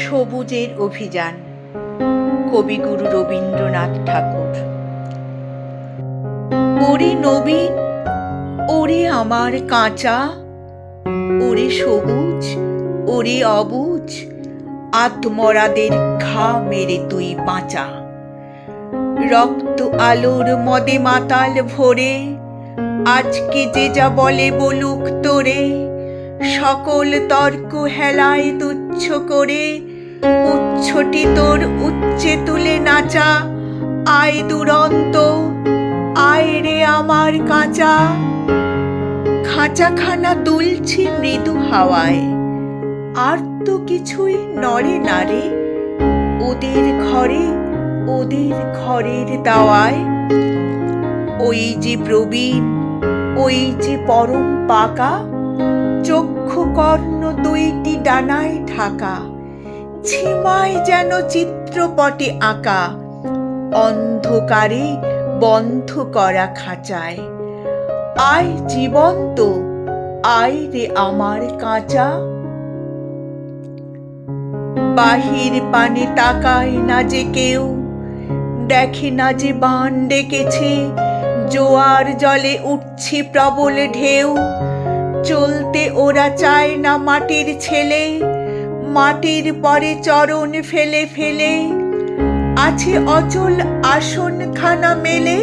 সবুজের অভিযান, কবিগুরু রবীন্দ্রনাথ ঠাকুর। ওরে নবীন, ওরে আমার কাঁচা, ওরে সবুজ, ওরে অবুজ, আত্মরাদের ঘা মেরে তুই বাঁচা। রক্ত আলোর মদে মাতাল ভরে আজকে যে যা বলে বলুক তোরে, সকল তর্ক হেলায় তুচ্ছ করে উচ্ছটি তোর উচ্চে তুলে নাচা। আয় দুরন্ত, আয় রে আমার কাঁচা। খাঁচাখানা দুলছে মৃদু হাওয়ায়, আর তো কিছুই নড়ে না রে ওদের ঘরে, ওদের ঘরের দাওয়ায়। ওই যে প্রবীণ, ওই যে পরম পাকা, চক্ষু কর্ণ দুইটি ডানায় ঢাকা, ঝিমায় যেন চিত্রপটে আঁকা অন্ধকারে বন্ধ করা খাঁচায়। আয় জীবন্ত, আয় রে আমার কাঁচা। বাহির পানে তাকায় না যে কেউ, দেখে না যে বান ডেকেছে, জোয়ার জলে উঠছে প্রবল ঢেউ। চলতে ওরা চায় না মাটির ছেলে, মাটির পরে চরণ ফেলে ফেলে আছে অচল আসনখানা মেলে,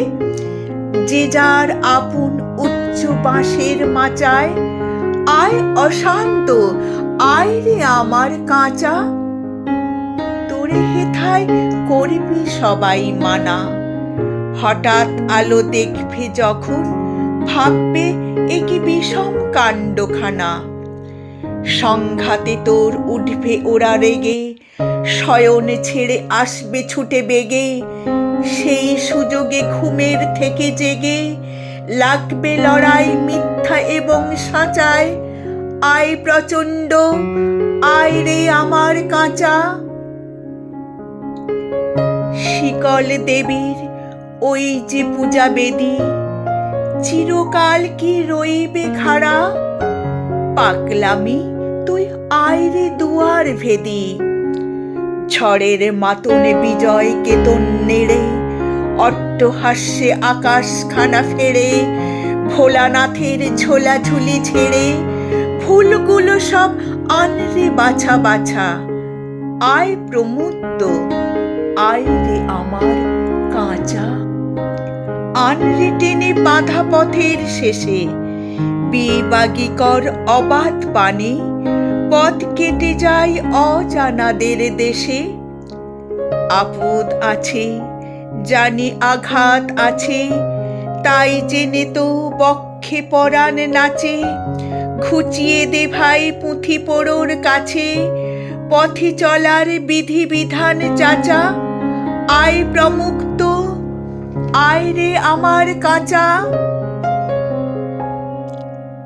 যে যার আপন উচ্চ বাঁশের মাচায়। আয় অশান্ত, আয় রে আমার কাঁচা। তোরে হেথায় করবি সবাই মানা, হঠাৎ আলো দেখবে যখন ভাববে এ কি বিষম কাণ্ডখানা। সংঘাতে তোর উঠবে ওরা রেগে, শয়ন ছেড়ে আসবে ছুটে বেগে। সেই সুযোগে ঘুমের থেকে জেগে লাগবে লড়াই মিথ্যা এবং সাঁচায়। আয় প্রচণ্ড, আয় রে আমার কাঁচা। শিকল দেবীর ওই যে পূজা বেদী, চিরকাল কি রইবে খাড়া? পাগলামি তুই আয় রে দুয়ার ভেদি, ঝড়ের মাতনে বিজয় কেতন নেড়ে অট্টহাস্যে আকাশখানা ফেরে। ভোলানাথের ঝোলাঝুলি ছেড়ে ফুলগুলো সব আনরে বাছা বাছা। আয় প্রমুক্ত, আয় রে আমার কাঁচা। আনরে টেনে বাঁধা পথের শেষে বিবাগিকর অবাধ পানে পথ কেটে যায় অজানাদের দেশে। আপদ আছে জানি, আঘাত আছে, তাই জেনে তো বক্ষে পরাণ নাচে। ঘুচিয়ে দে ভাই পুঁথি পোড়োর কাছে, পথে চলার বিধি বিধান চাচা। আয় প্রমুক্ত, আয় রে আমার কাঁচা।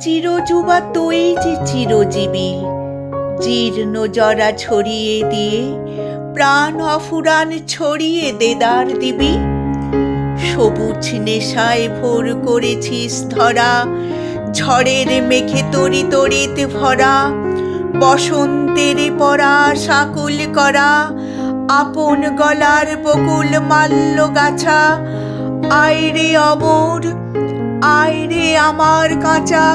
চিরযুবা তুই যে চিরজীবী, জীর্ণ জরা ছড়িয়ে দিয়ে প্রাণ অফুরান ছড়িয়ে দেদার দিবি। সবুজ নেশায় ভোর করেছিস ধরা, ঝড়ের মেঘে তরি তরিত ভরা। বসন্তের পরা শাকুল করা, আপন গলার বকুল মাল্য গাছা। আয় রে অমর, আয় রে আমার কাঁচা।